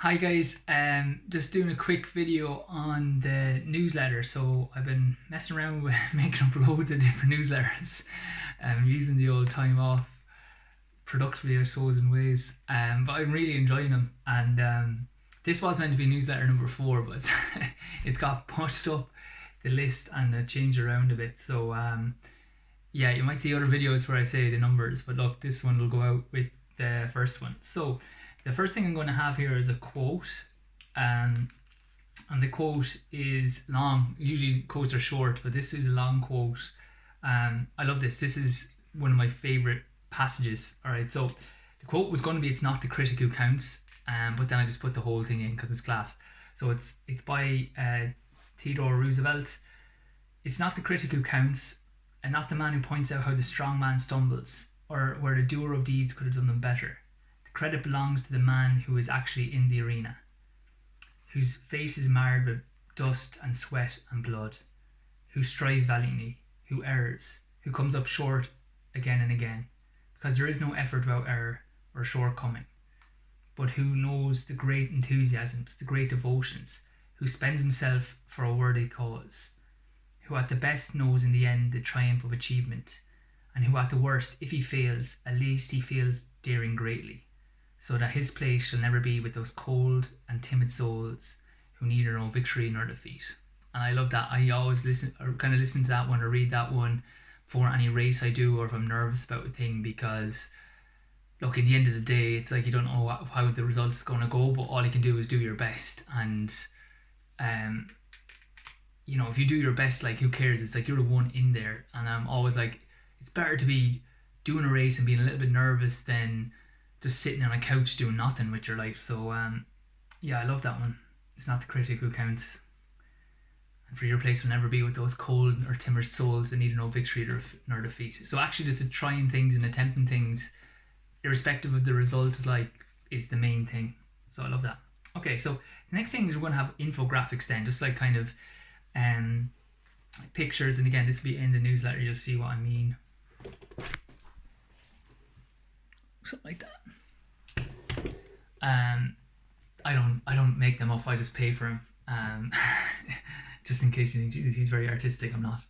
Hi guys, just doing a quick video on the newsletter. So I've been messing around with making up loads of different newsletters, using the old time off productively, I suppose, in ways. But I'm really enjoying them. And this was meant to be newsletter number 4, but it's got pushed up the list and changed around a bit. So yeah, you might see other videos where I say the numbers, but look, this one will go out with the first one. So the first thing I'm going to have here is a quote, and the quote is long. Usually quotes are short, but this is a long quote. I love this. This is one of my favorite passages. All right, so the quote was going to be, "It's not the critic who counts," but then I just put the whole thing in because it's class. So it's by Theodore Roosevelt. "It's not the critic who counts, and not the man who points out how the strong man stumbles, or where the doer of deeds could have done them better. The credit belongs to the man who is actually in the arena, whose face is marred with dust and sweat and blood, who strives valiantly, who errs, who comes up short again and again, because there is no effort without error or shortcoming, but who knows the great enthusiasms, the great devotions, who spends himself for a worthy cause, who at the best knows in the end the triumph of achievement, and who at the worst, if he fails, at least he feels daring greatly, so that his place shall never be with those cold and timid souls who neither know victory nor defeat." And I love that. I always listen to that one or read that one for any race I do, or if I'm nervous about a thing, because look, in the end of the day, it's like you don't know how the result is going to go, but all you can do is do your best. And if you do your best, like, who cares? It's like you're the one in there. And I'm always like, it's better to be doing a race and being a little bit nervous than just sitting on a couch doing nothing with your life. So yeah, I love that one. It's not the critic who counts, and for your place will never be with those cold or timid souls that need no victory nor defeat. So actually, just trying things and attempting things, irrespective of the result, like, is the main thing. So I love that. Okay, so the next thing is we're going to have infographics then, just like kind of pictures. And again, this will be in the newsletter. You'll see what I mean. Something like that. I don't make them up. I just pay for them. Just in case you think, Jesus, he's very artistic. I'm not.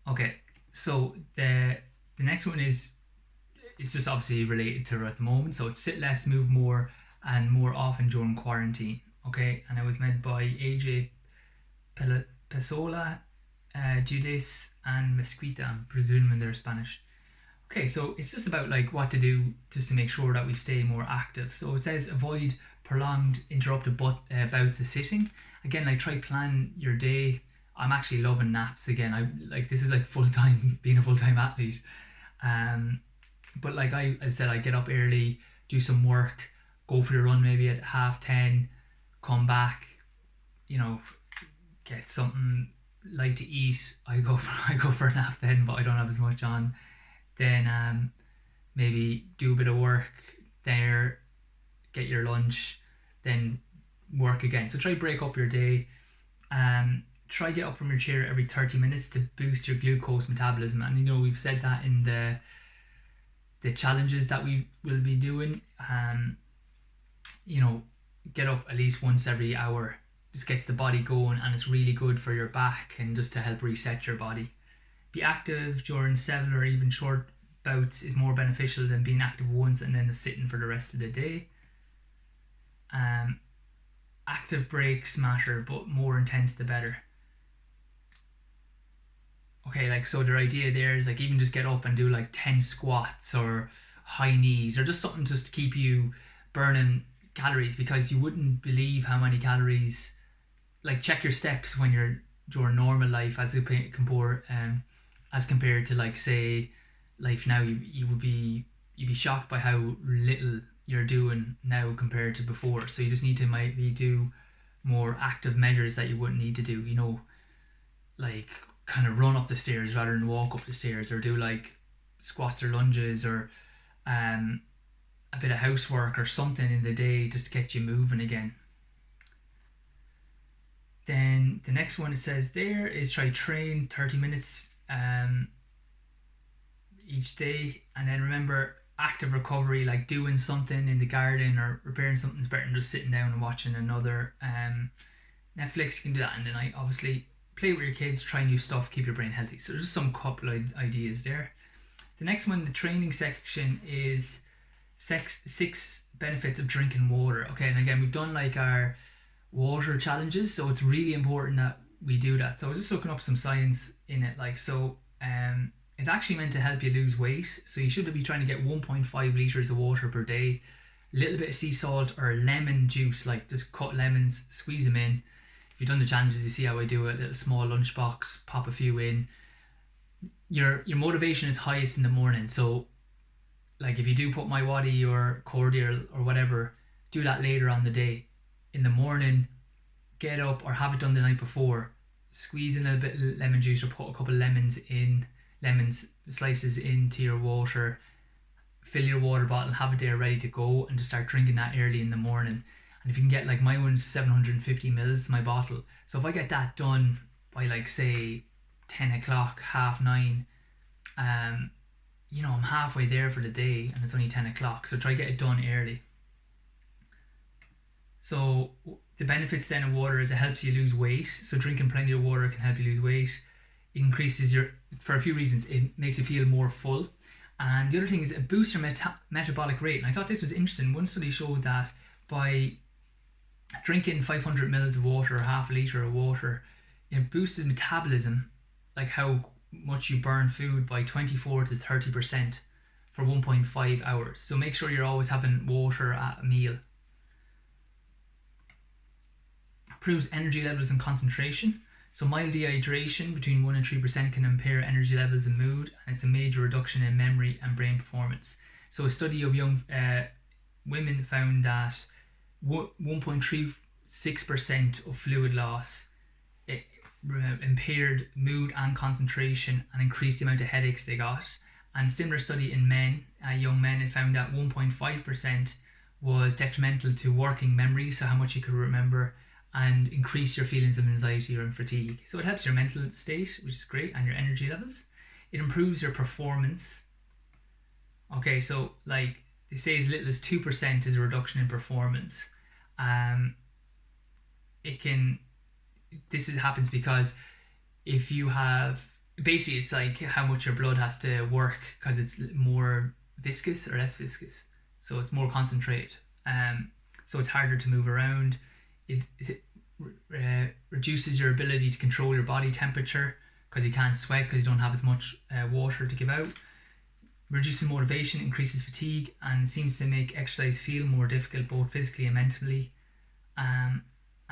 Okay, so the next one is, it's just obviously related to her at the moment. So it's sit less, move more, and more often during quarantine. Okay, and it was made by AJ Pesola, Judice, and Mesquita. I'm presuming they're Spanish. Okay, so it's just about like what to do just to make sure that we stay more active. So it says avoid prolonged interrupted bouts of sitting. Again, like, try plan your day. I'm actually loving naps again. I like, this is like full time, being a full time athlete. But like I said, I get up early, do some work, go for a run maybe at 10:30, come back, get something light to eat. I go for a nap then, but I don't have as much on. Then maybe do a bit of work there, get your lunch, then work again. So try break up your day. Try get up from your chair every 30 minutes to boost your glucose metabolism. And we've said that in the challenges that we will be doing. Get up at least once every hour. Just gets the body going, and it's really good for your back and just to help reset your body. Be active during 7 or even short bouts is more beneficial than being active once and then sitting for the rest of the day. Active breaks matter, but more intense the better. Okay, like, so their idea there is like, even just get up and do like 10 squats or high knees, or just something just to keep you burning calories, because you wouldn't believe how many calories, like, check your steps when you're during normal life as compared to, like, say, life now. You'd be shocked by how little you're doing now compared to before. So you just need to maybe do more active measures that you wouldn't need to do, like kind of run up the stairs rather than walk up the stairs, or do like squats or lunges, or a bit of housework or something in the day just to get you moving again. Then the next one, it says there, is try train 30 minutes each day. And then remember, active recovery, like doing something in the garden or repairing something's better than just sitting down and watching another Netflix. You can do that in the night. Obviously, play with your kids, try new stuff, keep your brain healthy. So there's just some couple of ideas there. The next one, the training section, is 6 benefits of drinking water. Okay, and again, we've done like our water challenges, so it's really important that we do that. So I was just looking up some science in it, like, so it's actually meant to help you lose weight. So you should be trying to get 1.5 liters of water per day, a little bit of sea salt or lemon juice, like just cut lemons, squeeze them in. If you've done the challenges, you see how I do it. A little small lunchbox, pop a few in. Your motivation is highest in the morning. So like if you do put my waddy or cordial or whatever, do that later on the day. In the morning, get up or have it done the night before. Squeeze in a little bit of lemon juice or put a couple of lemon slices into your water. Fill your water bottle, have it there ready to go, and just start drinking that early in the morning. And if you can get, like, my one's 750 mils, my bottle. So if I get that done by, like, say 10 o'clock, 9:30, I'm halfway there for the day, and it's only 10 o'clock. So try to get it done early. So the benefits then of water is it helps you lose weight. So drinking plenty of water can help you lose weight. It increases for a few reasons. It makes you feel more full. And the other thing is it boosts your metabolic rate. And I thought this was interesting. One study showed that by drinking 500 mils of water or half a litre of water, it boosted metabolism, like how much you burn food, by 24 to 30% for 1.5 hours. So make sure you're always having water at a meal. Improves energy levels and concentration. So mild dehydration between 1 and 3% can impair energy levels and mood, and it's a major reduction in memory and brain performance. So a study of young women found that 1.36% of fluid loss impaired mood and concentration and increased the amount of headaches they got. And similar study in men, young men, it found that 1.5% was detrimental to working memory, so how much you could remember, and increase your feelings of anxiety or fatigue. So it helps your mental state, which is great, and your energy levels. It improves your performance. Okay, so like they say as little as 2% is a reduction in performance. This happens because if you have, basically it's like how much your blood has to work, because it's more viscous or less viscous. So it's more concentrated. So it's harder to move around. It reduces your ability to control your body temperature because you can't sweat because you don't have as much water to give out. Reduces motivation, increases fatigue, and seems to make exercise feel more difficult both physically and mentally.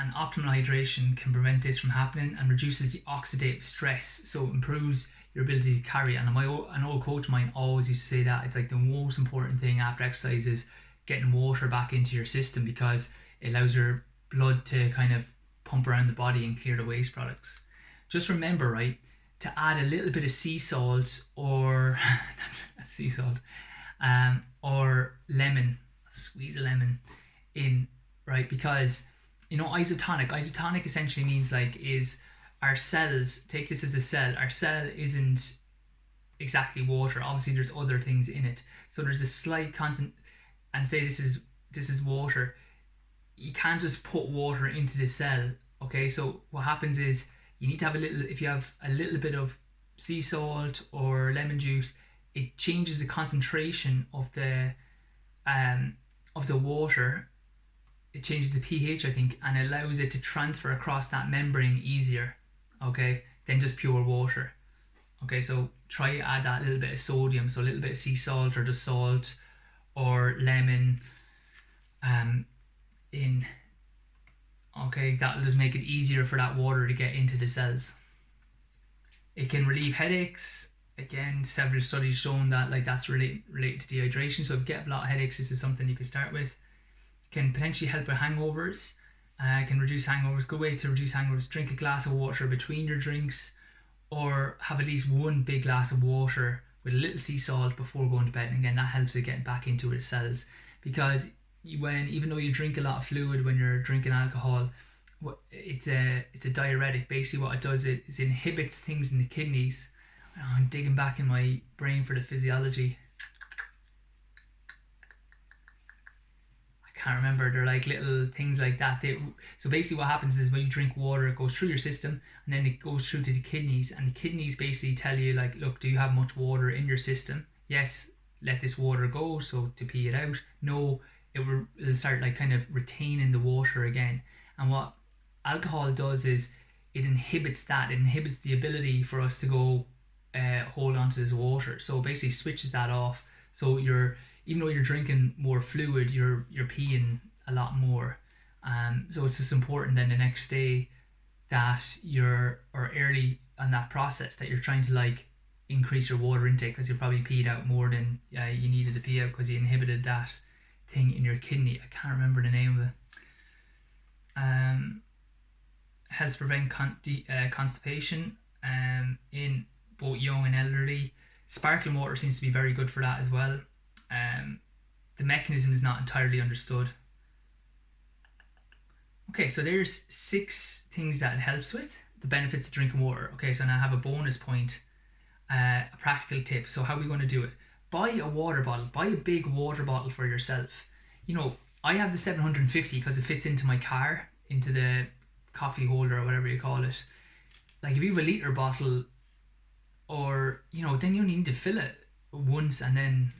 And optimal hydration can prevent this from happening and reduces the oxidative stress, so improves your ability to carry. And an old coach of mine always used to say that it's like the most important thing after exercise is getting water back into your system, because it allows your blood to kind of pump around the body and clear the waste products. Just remember, right, to add a little bit of sea salt or sea salt or lemon, squeeze a lemon in, right? Because isotonic essentially means is our cells, take this as a cell, our cell isn't exactly water. Obviously there's other things in it, so there's a slight content, and say this is water. You can't just put water into the cell. Okay, so what happens is you need to have if you have a little bit of sea salt or lemon juice, it changes the concentration of the water. It changes the pH, I think, and allows it to transfer across that membrane easier, okay, than just pure water. Okay, so try to add that little bit of sodium, so a little bit of sea salt or just salt or lemon in. Okay, that'll just make it easier for that water to get into the cells. It can relieve headaches. Again, several studies shown that that's related to dehydration. So if you get a lot of headaches, this is something you can start with. Can potentially help with hangovers. Can reduce hangovers. Good way to reduce hangovers: drink a glass of water between your drinks, or have at least one big glass of water with a little sea salt before going to bed. And again, that helps it get back into the cells, because even though you drink a lot of fluid when you're drinking alcohol, it's a diuretic. Basically what it does is inhibits things in the kidneys. I'm digging back in my brain for the physiology. can't remember. They're like little things like that. So basically, what happens is when you drink water, it goes through your system and then it goes through to the kidneys, and the kidneys basically tell you like, look, do you have much water in your system? Yes, let this water go, so to pee it out. No, it'll start like kind of retaining the water again. And what alcohol does is it inhibits that. It inhibits the ability for us to go hold on to this water. So it basically switches that off. So even though you're drinking more fluid, you're peeing a lot more. So it's just important then the next day that or early on that process, that you're trying to like increase your water intake, because you probably peed out more than you needed to pee out because you inhibited that thing in your kidney. I can't remember the name of it. Helps prevent constipation in both young and elderly. Sparkling water seems to be very good for that as well. The mechanism is not entirely understood. Okay, so there's 6 things that it helps with. The benefits of drinking water. Okay, so now I have a bonus point, a practical tip. So how are we going to do it? Buy a water bottle. Buy a big water bottle for yourself. You know, I have the 750 because it fits into my car, into the coffee holder or whatever you call it. Like if you have a litre bottle, or then you only need to fill it once and then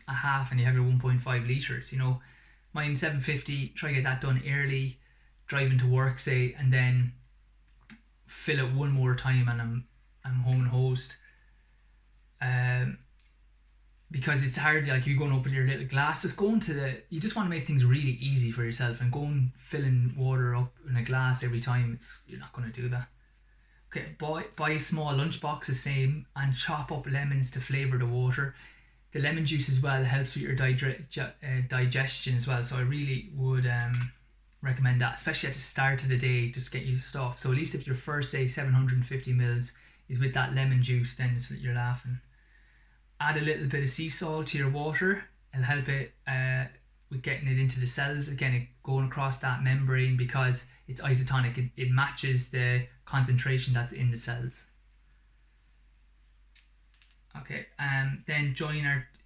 a half, and you have your 1.5 litres. Mine 750. Try to get that done early, driving to work, say, and then fill it one more time, and I'm home and hosed. Because it's hard, like you going up with your little glasses, you just want to make things really easy for yourself, and going filling water up in a glass every time, you're not going to do that. Okay, buy a small lunch box, the same, and chop up lemons to flavour the water. The lemon juice as well helps with your digestion as well, so I really would recommend that, especially at the start of the day, just get you stuff. So at least if your first, say, 750 mils is with that lemon juice, then you're laughing. Add a little bit of sea salt to your water. It'll help it with getting it into the cells. Again, it going across that membrane because it's isotonic. It matches the concentration that's in the cells. Okay, then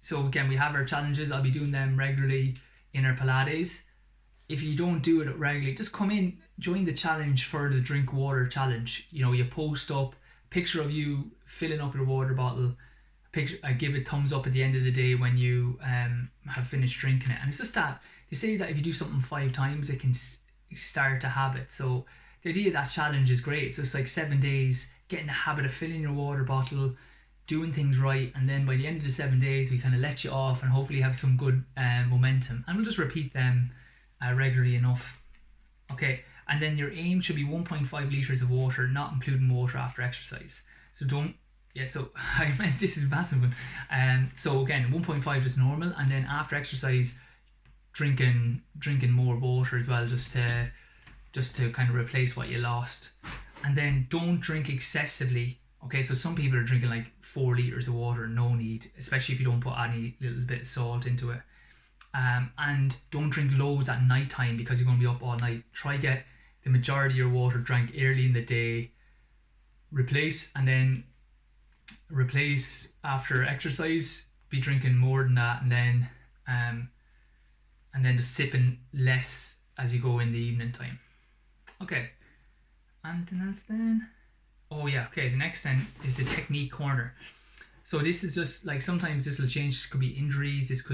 so again, we have our challenges. I'll be doing them regularly in our Pilates. If you don't do it regularly, just come in, join the challenge for the drink water challenge. You post up a picture of you filling up your water bottle. I give it thumbs up at the end of the day when you have finished drinking it. And it's just that they say that if you do something 5 times, it can start a habit. So the idea of that challenge is great. So it's like 7 days, getting the habit of filling your water bottle, doing things right, and then by the end of the 7 days, we kind of let you off and hopefully have some good momentum. And we'll just repeat them regularly enough. Okay, and then your aim should be 1.5 litres of water, not including water after exercise. So so I meant this is a massive one. So again, 1.5 is normal, and then after exercise, drinking more water as well, just to kind of replace what you lost. And then don't drink excessively. Okay, so some people are drinking like 4 litres of water, no need, especially if you don't put any little bit of salt into it. And don't drink loads at night time because you're going to be up all night. Try get the majority of your water drank early in the day. Replace after exercise. Be drinking more than that, and then just sipping less as you go in the evening time. Okay, anything else then? Oh yeah, okay, the next then is the technique corner. So this is just like, sometimes this will change. This could be injuries, this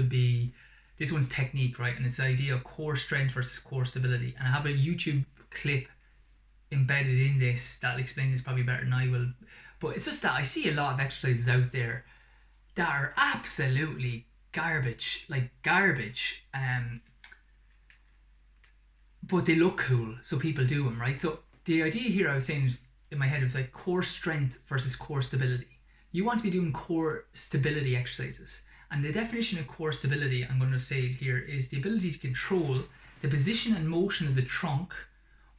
one's technique, right? And it's the idea of core strength versus core stability. And I have a YouTube clip embedded in this that'll explain this probably better than I will. But it's just that I see a lot of exercises out there that are absolutely garbage, but they look cool, so people do them, right? So the idea here I was saying is, in my head, it was like core strength versus core stability. You want to be doing core stability exercises. And the definition of core stability, I'm going to say it here, is the ability to control the position and motion of the trunk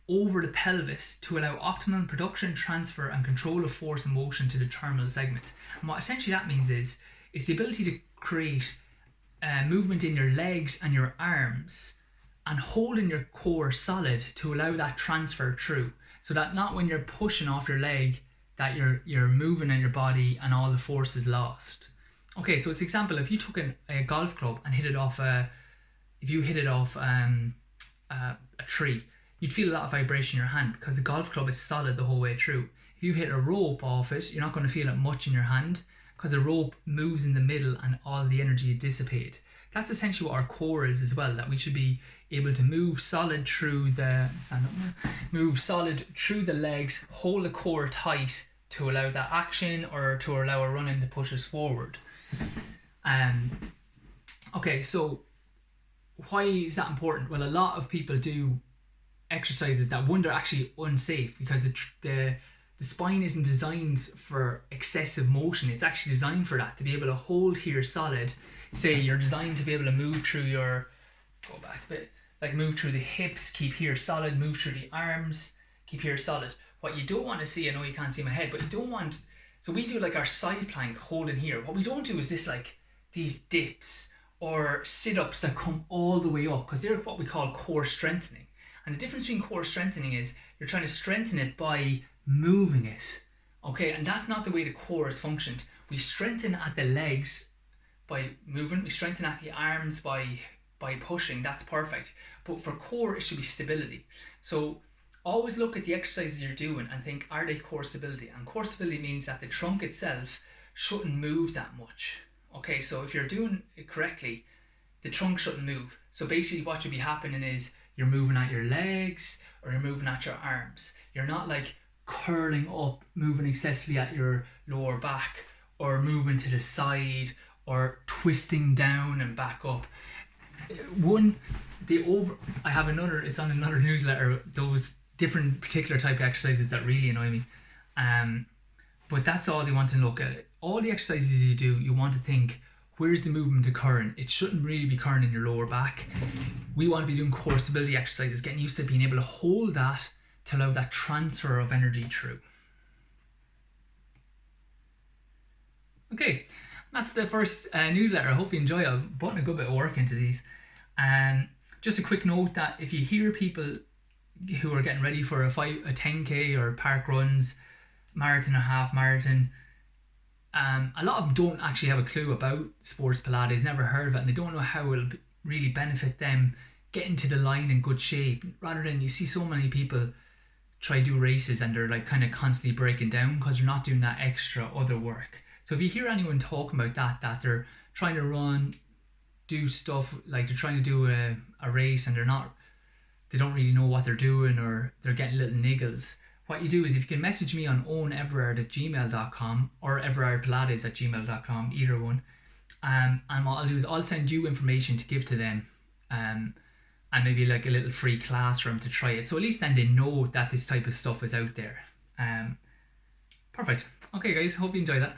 over the pelvis to allow optimal production, transfer, and control of force and motion to the terminal segment. And what essentially that means is the ability to create movement in your legs and your arms and holding your core solid to allow that transfer through. So that not when you're pushing off your leg that you're moving in your body and all the force is lost. Okay, so it's an example, if you took a golf club and hit it off a if you hit it off a tree, you'd feel a lot of vibration in your hand because the golf club is solid the whole way through. If you hit a rope off it, you're not going to feel it much in your hand because the rope moves in the middle and all the energy is dissipated. That's essentially what our core is as well, that we should be able to move solid through the move solid through the legs, hold the core tight to allow that action or to allow a run in to push us forward. Okay, so why is that important? Well, a lot of people do exercises that one, they're actually unsafe because the spine isn't designed for excessive motion. It's actually designed for that, to be able to hold here solid. Say you're designed to be able to move through your, go back a bit, like move through the hips, keep here solid, move through the arms, keep here solid. What you don't want to see, I know you can't see my head, but you don't want, so we do like our side plank holding here. What we don't do is this, like these dips or sit-ups that come all the way up, because they're what we call core strengthening. And the difference between core strengthening is you're trying to strengthen it by moving it. Okay, and that's not the way the core is functioned. We strengthen at the legs by moving, we strengthen at the arms by pushing, that's perfect. But for core, it should be stability. So always look at the exercises you're doing and think, are they core stability? And core stability means that the trunk itself shouldn't move that much. Okay, so if you're doing it correctly, the trunk shouldn't move. So basically what should be happening is you're moving at your legs or you're moving at your arms. You're not like curling up, moving excessively at your lower back or moving to the side or twisting down and back up. I have another, it's on another newsletter, those different particular type of exercises that really annoy me. But that's all they want to look at. All the exercises you do, you want to think, where's the movement occurring? It shouldn't really be occurring in your lower back. We want to be doing core stability exercises, getting used to being able to hold that to allow that transfer of energy through. Okay, that's the first newsletter. I hope you enjoy it. I'm putting a good bit of work into these. Just a quick note that if you hear people who are getting ready for a 10k or park runs, marathon or half marathon, a lot of them don't actually have a clue about sports Pilates, never heard of it, and they don't know how it will really benefit them getting to the line in good shape. Rather than, you see so many people try to do races and they're like kind of constantly breaking down because they're not doing that extra other work. So if you hear anyone talking about that they're trying to run, do stuff like they're trying to do a race and they don't really know what they're doing, or they're getting little niggles, what you do is, if you can message me on owneverard@gmail.com or everardpilates@gmail.com, either one, and what I'll do is I'll send you information to give to them, and maybe like a little free class for them to try it, so at least then they know that this type of stuff is out there. Perfect. Okay guys, hope you enjoy that.